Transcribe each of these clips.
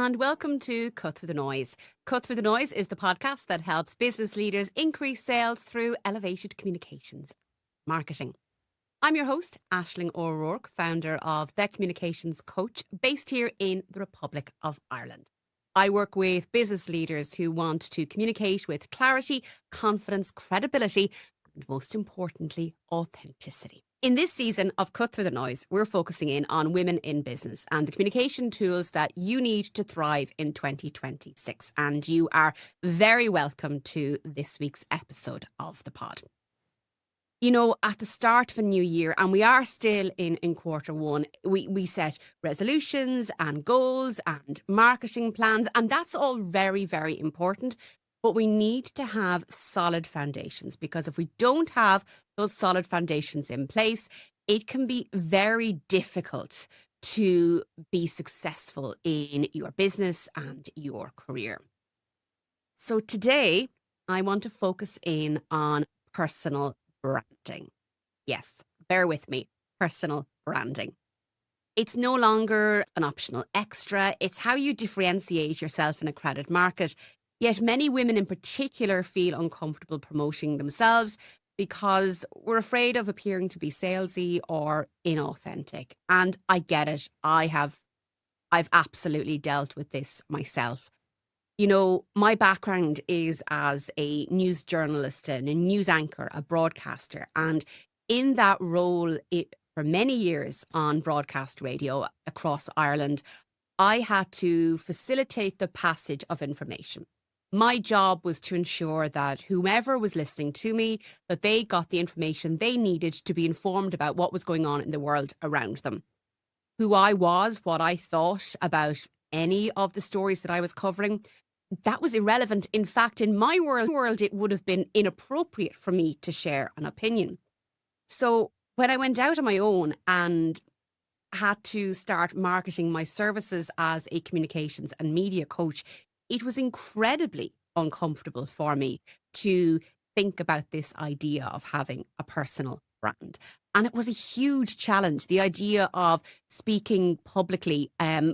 and welcome to Cut Through the Noise. Cut Through the Noise is the podcast that helps business leaders increase sales through elevated communications marketing. I'm your host, Aisling O'Rourke, founder of The Communications Coach, based here in the Republic of Ireland. I work with business leaders who want to communicate with clarity, confidence, credibility, and most importantly, authenticity. In this season of Cut Through the Noise, we're focusing in on women in business and the communication tools that you need to thrive in 2026. And you are very welcome to this week's episode of the pod. You know, at the start of a new year, and we are still in quarter one, we set resolutions and goals and marketing plans, and that's all very, very important. But we need to have solid foundations, because if we don't have those solid foundations in place, it can be very difficult to be successful in your business and your career. So today, I want to focus in on personal branding. Yes, bear with me, personal branding. It's no longer an optional extra. It's how you differentiate yourself in a crowded market. Yet many women in particular feel uncomfortable promoting themselves because we're afraid of appearing to be salesy or inauthentic. And I get it. I've absolutely dealt with this myself. You know, my background is as a news journalist and a news anchor, a broadcaster. And in that role, for many years on broadcast radio across Ireland, I had to facilitate the passage of information. My job was to ensure that whomever was listening to me, that they got the information they needed to be informed about what was going on in the world around them. Who I was, what I thought about any of the stories that I was covering, that was irrelevant. In fact, in my world, it would have been inappropriate for me to share an opinion. So when I went out on my own and had to start marketing my services as a communications and media coach, it was incredibly uncomfortable for me to think about this idea of having a personal brand. And it was a huge challenge, the idea of speaking publicly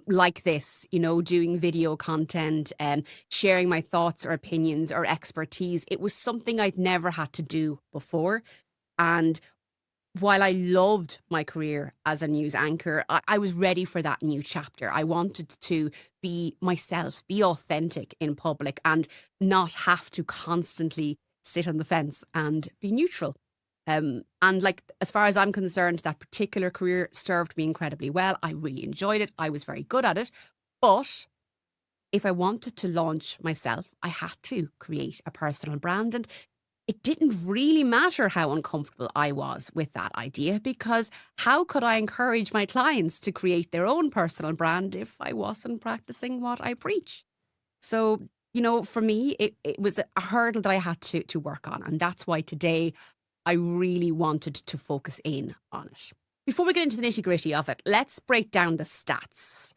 like this, you know, doing video content and sharing my thoughts or opinions or expertise. It was something I'd never had to do before. And while I loved my career as a news anchor, I was ready for that new chapter. I wanted to be myself, be authentic in public and not have to constantly sit on the fence and be neutral. And like, as far as I'm concerned, that particular career served me incredibly well. I really enjoyed it. I was very good at it. But if I wanted to launch myself, I had to create a personal brand. And it didn't really matter how uncomfortable I was with that idea, because how could I encourage my clients to create their own personal brand if I wasn't practicing what I preach? So, you know, for me, it was a hurdle that I had to work on. And that's why today I really wanted to focus in on it. Before we get into the nitty-gritty of it, let's break down the stats.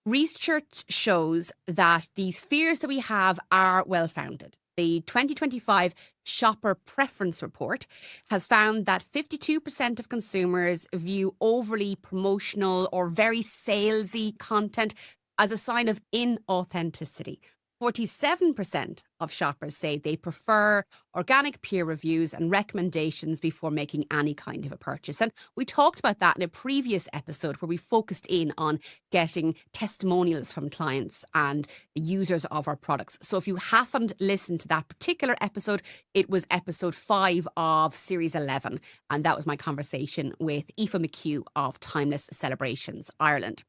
Research shows that these fears that we have are well-founded. The 2025 Shopper Preference Report has found that 52% of consumers view overly promotional or very salesy content as a sign of inauthenticity. 47% of shoppers say they prefer organic peer reviews and recommendations before making any kind of a purchase. And we talked about that in a previous episode where we focused in on getting testimonials from clients and users of our products. So if you haven't listened to that particular episode, it was episode 5 of series 11. And that was my conversation with Aoife McHugh of Timeless Celebrations Ireland.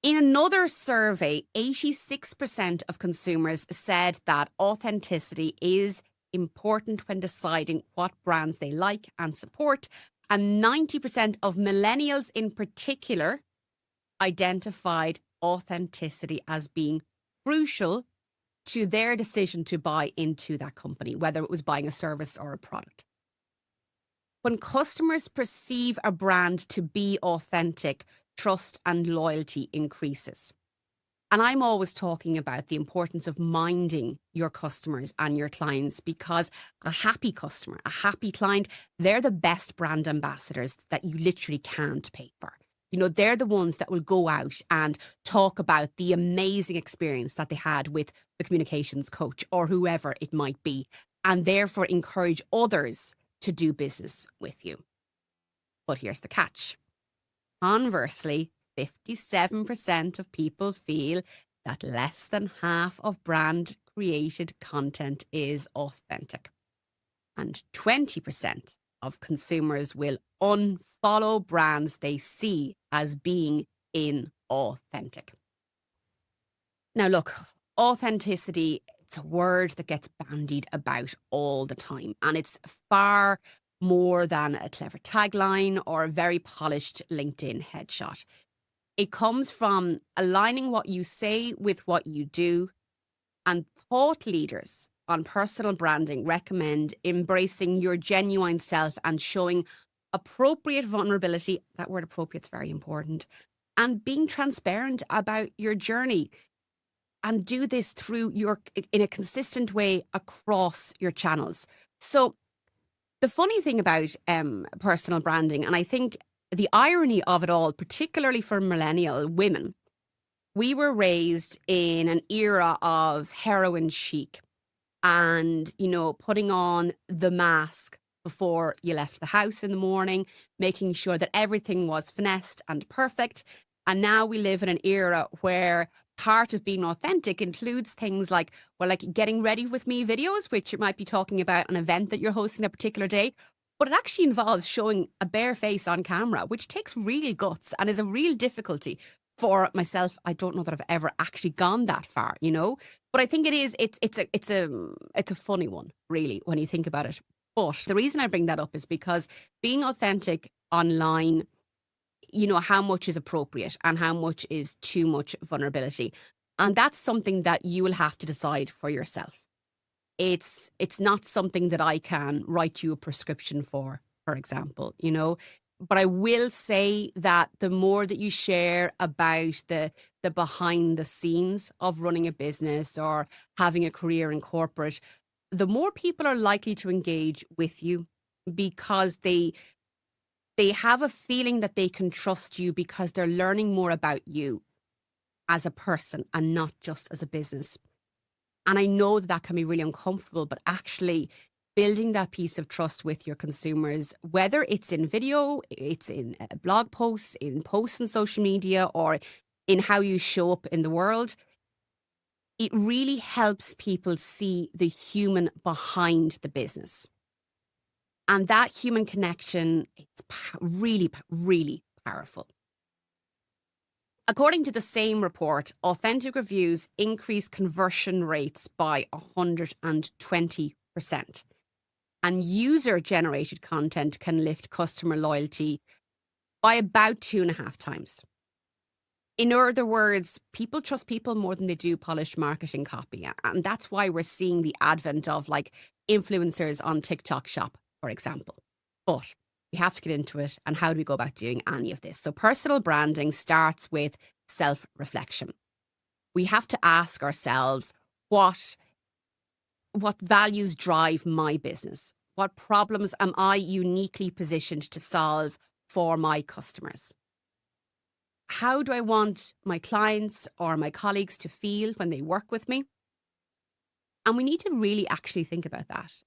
In another survey, 86% of consumers said that authenticity is important when deciding what brands they like and support, and 90% of millennials in particular identified authenticity as being crucial to their decision to buy into that company, whether it was buying a service or a product. When customers perceive a brand to be authentic, trust and loyalty increases. And I'm always talking about the importance of minding your customers and your clients, because a happy customer, a happy client, they're the best brand ambassadors that you literally can't pay for. They're the ones that will go out and talk about the amazing experience that they had with the communications coach or whoever it might be, and therefore encourage others to do business with you. But here's the catch. Conversely, 57% of people feel that less than half of brand created content is authentic. And 20% of consumers will unfollow brands they see as being inauthentic. Now, look, authenticity, it's a word that gets bandied about all the time, and it's far more than a clever tagline or a very polished LinkedIn headshot. It comes from aligning what you say with what you do, and thought leaders on personal branding recommend embracing your genuine self and showing appropriate vulnerability. That word appropriate is very important. And being transparent about your journey. And do this in a consistent way across your channels. So the funny thing about personal branding, and I think the irony of it all, particularly for millennial women, we were raised in an era of heroin chic and, putting on the mask before you left the house in the morning, making sure that everything was finessed and perfect. And now we live in an era where part of being authentic includes things like getting ready with me videos, which you might be talking about an event that you're hosting a particular day. But it actually involves showing a bare face on camera, which takes real guts and is a real difficulty for myself. I don't know that I've ever actually gone that far, but I think it's a funny one, really, when you think about it. But the reason I bring that up is because being authentic online, how much is appropriate and how much is too much vulnerability. And that's something that you will have to decide for yourself. It's not something that I can write you a prescription for example, But I will say that the more that you share about the behind the scenes of running a business or having a career in corporate, the more people are likely to engage with you because they have a feeling that they can trust you because they're learning more about you as a person and not just as a business. And I know that can be really uncomfortable, but actually building that piece of trust with your consumers, whether it's in video, it's in blog posts, in posts on social media, or in how you show up in the world, it really helps people see the human behind the business. And that human connection, it's really, really powerful. According to the same report, authentic reviews increase conversion rates by 120%. And user-generated content can lift customer loyalty by about 2.5 times. In other words, people trust people more than they do polished marketing copy. And that's why we're seeing the advent of influencers on TikTok Shop, for example. But we have to get into it. And how do we go about doing any of this? So personal branding starts with self-reflection. We have to ask ourselves, what values drive my business? What problems am I uniquely positioned to solve for my customers? How do I want my clients or my colleagues to feel when they work with me? And we need to really actually think about that.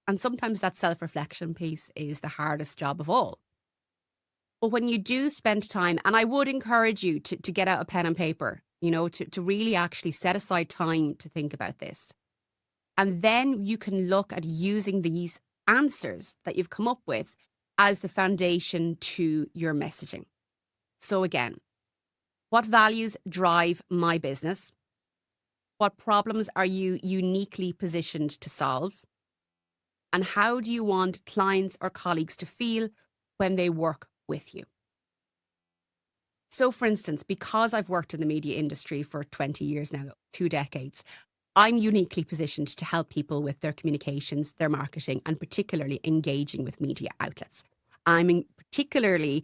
And sometimes that self-reflection piece is the hardest job of all. But when you do spend time, and I would encourage you to get out a pen and paper, to really actually set aside time to think about this. And then you can look at using these answers that you've come up with as the foundation to your messaging. So again, what values drive my business? What problems are you uniquely positioned to solve? And how do you want clients or colleagues to feel when they work with you? So for instance, because I've worked in the media industry for 20 years now, 2 decades, I'm uniquely positioned to help people with their communications, their marketing, and particularly engaging with media outlets. I'm particularly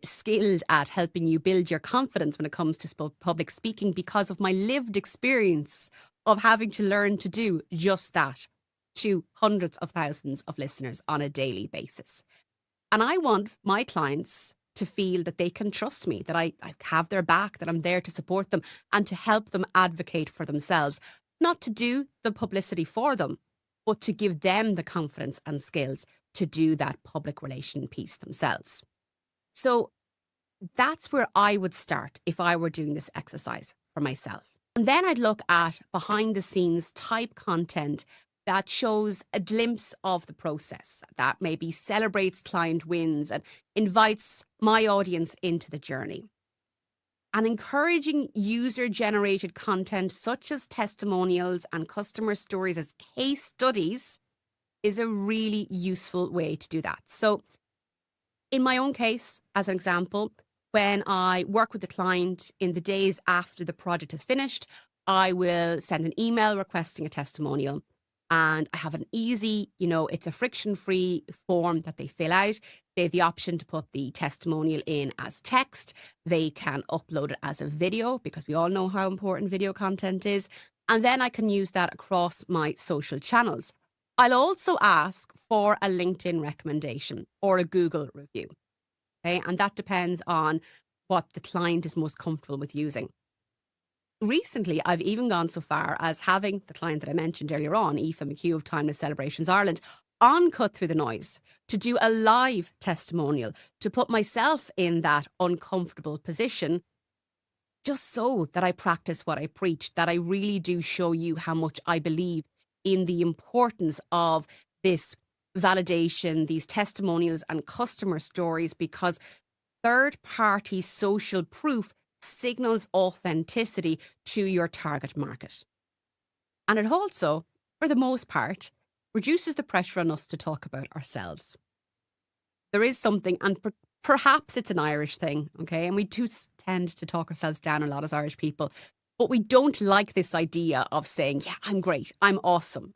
skilled at helping you build your confidence when it comes to public speaking because of my lived experience of having to learn to do just that to hundreds of thousands of listeners on a daily basis. And I want my clients to feel that they can trust me, that I have their back, that I'm there to support them and to help them advocate for themselves. Not to do the publicity for them, but to give them the confidence and skills to do that public relation piece themselves. So that's where I would start if I were doing this exercise for myself. And then I'd look at behind the scenes type content that shows a glimpse of the process, that maybe celebrates client wins and invites my audience into the journey. And encouraging user-generated content such as testimonials and customer stories as case studies is a really useful way to do that. So in my own case, as an example, when I work with the client in the days after the project is finished, I will send an email requesting a testimonial. And I have an easy, it's a friction-free form that they fill out. They have the option to put the testimonial in as text. They can upload it as a video because we all know how important video content is. And then I can use that across my social channels. I'll also ask for a LinkedIn recommendation or a Google review. Okay, and that depends on what the client is most comfortable with using. Recently, I've even gone so far as having the client that I mentioned earlier on, Aoife McHugh of Timeless Celebrations Ireland, on Cut Through the Noise to do a live testimonial, to put myself in that uncomfortable position, just so that I practice what I preach, that I really do show you how much I believe in the importance of this validation, these testimonials and customer stories, because third-party social proof signals authenticity to your target market. And it also, for the most part, reduces the pressure on us to talk about ourselves. There is something, and perhaps it's an Irish thing, okay? And we do tend to talk ourselves down a lot as Irish people. But we don't like this idea of saying, yeah, I'm great, I'm awesome,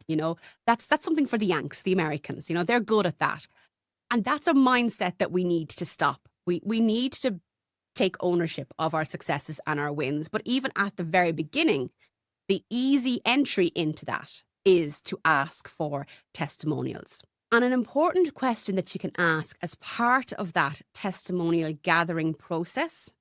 That's something for the Yanks, the Americans, they're good at that. And that's a mindset that we need to stop. We need to take ownership of our successes and our wins. But even at the very beginning, the easy entry into that is to ask for testimonials. And an important question that you can ask as part of that testimonial gathering process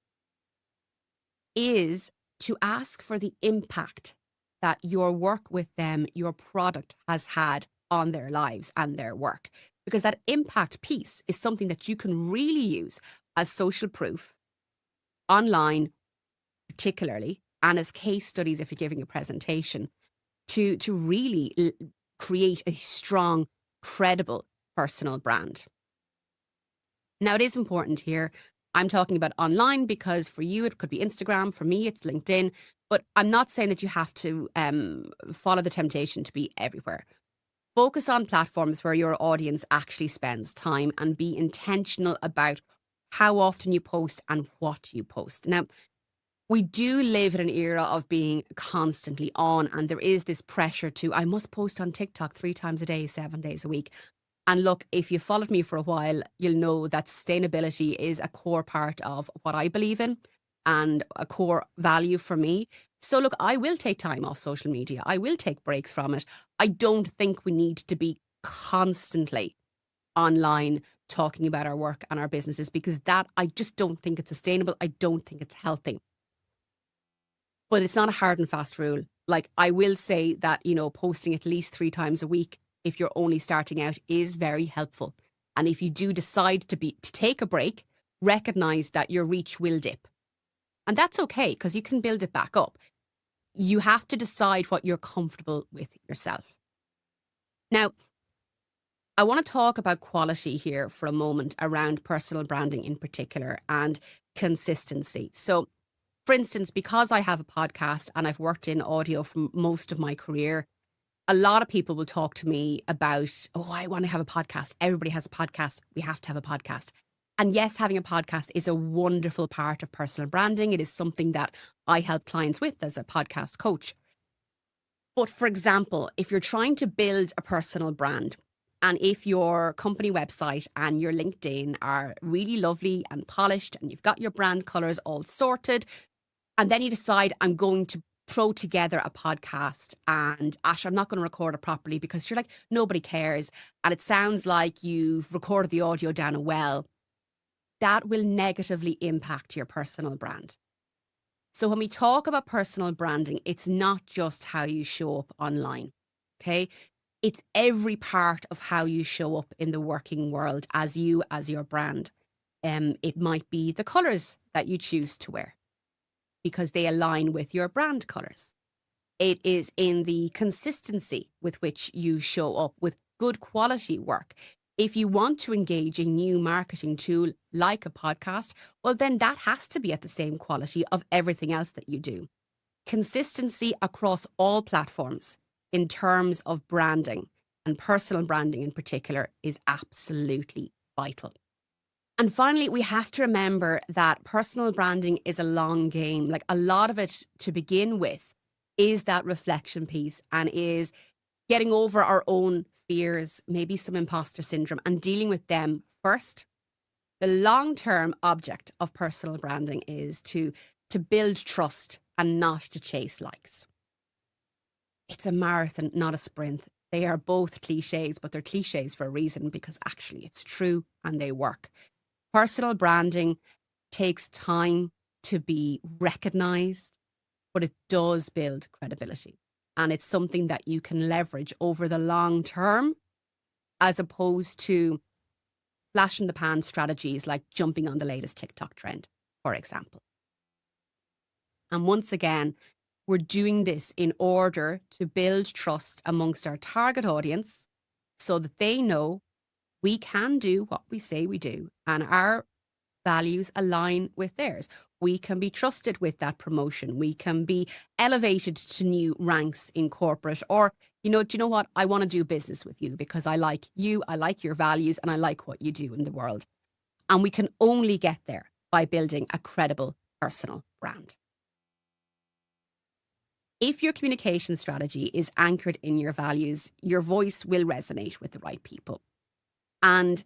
is to ask for the impact that your work with them, your product has had on their lives and their work. Because that impact piece is something that you can really use as social proof online, particularly, and as case studies if you're giving a presentation, to really create a strong, credible personal brand. Now, it is important here. I'm talking about online because for you, it could be Instagram. For me, it's LinkedIn. But I'm not saying that you have to follow the temptation to be everywhere. Focus on platforms where your audience actually spends time and be intentional about how often you post and what you post. Now, we do live in an era of being constantly on, and there is this pressure to, I must post on TikTok 3 times a day, 7 days a week. And look, if you followed me for a while, you'll know that sustainability is a core part of what I believe in and a core value for me. So look, I will take time off social media. I will take breaks from it. I don't think we need to be constantly online talking about our work and our businesses, because that, I just don't think it's sustainable. I don't think it's healthy. But it's not a hard and fast rule. Like, I will say that, posting at least 3 times a week if you're only starting out is very helpful. And if you do decide to take a break, recognize that your reach will dip. And that's okay, because you can build it back up. You have to decide what you're comfortable with yourself. Now, I want to talk about quality here for a moment around personal branding in particular and consistency. So, for instance, because I have a podcast and I've worked in audio for most of my career, a lot of people will talk to me about, oh, I want to have a podcast. Everybody has a podcast. We have to have a podcast. And yes, having a podcast is a wonderful part of personal branding. It is something that I help clients with as a podcast coach. But for example, if you're trying to build a personal brand, and if your company website and your LinkedIn are really lovely and polished and you've got your brand colors all sorted, and then you decide, I'm going to throw together a podcast and Ash, I'm not going to record it properly because you're like, nobody cares. And it sounds like you've recorded the audio down a well. that will negatively impact your personal brand. So when we talk about personal branding, it's not just how you show up online, okay? It's every part of how you show up in the working world as you, as your brand. It might be the colours that you choose to wear because they align with your brand colours. It is in the consistency with which you show up with good quality work. If you want to engage a new marketing tool like a podcast, well, then that has to be at the same quality of everything else that you do. Consistency across all platforms in terms of branding and personal branding in particular is absolutely vital. And finally, we have to remember that personal branding is a long game. Like a lot of it to begin with is that reflection piece and is getting over our own fears, maybe some imposter syndrome, and dealing with them first. The long-term object of personal branding is to build trust and not to chase likes. It's a marathon, not a sprint. They are both cliches, but they're cliches for a reason because actually it's true and they work. Personal branding takes time to be recognized, but it does build credibility. And it's something that you can leverage over the long term as opposed to flash in the pan strategies like jumping on the latest TikTok trend, for example. And once again, we're doing this in order to build trust amongst our target audience so that they know we can do what we say we do and our values align with theirs. We can be trusted with that promotion. We can be elevated to new ranks in corporate or, do you know what? I want to do business with you because I like you, I like your values, and I like what you do in the world. And we can only get there by building a credible personal brand. If your communication strategy is anchored in your values, your voice will resonate with the right people. And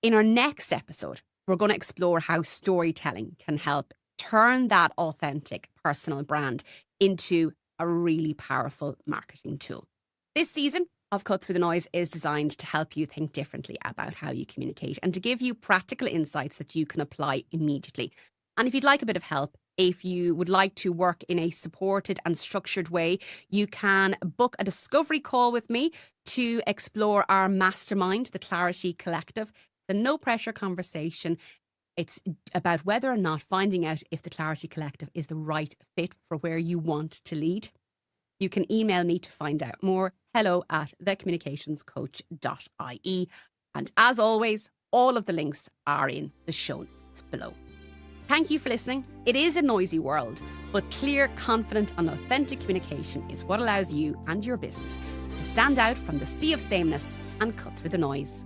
in our next episode, we're going to explore how storytelling can help turn that authentic personal brand into a really powerful marketing tool. This season of Cut Through the Noise is designed to help you think differently about how you communicate and to give you practical insights that you can apply immediately. And if you'd like a bit of help, if you would like to work in a supported and structured way, you can book a discovery call with me to explore our mastermind, the Clarity Collective. The no pressure conversation. It's about whether or not finding out if the Clarity Collective is the right fit for where you want to lead. You can email me to find out more. hello@thecommunicationscoach.ie. And as always, all of the links are in the show notes below. Thank you for listening. It is a noisy world, but clear, confident and authentic communication is what allows you and your business to stand out from the sea of sameness and cut through the noise.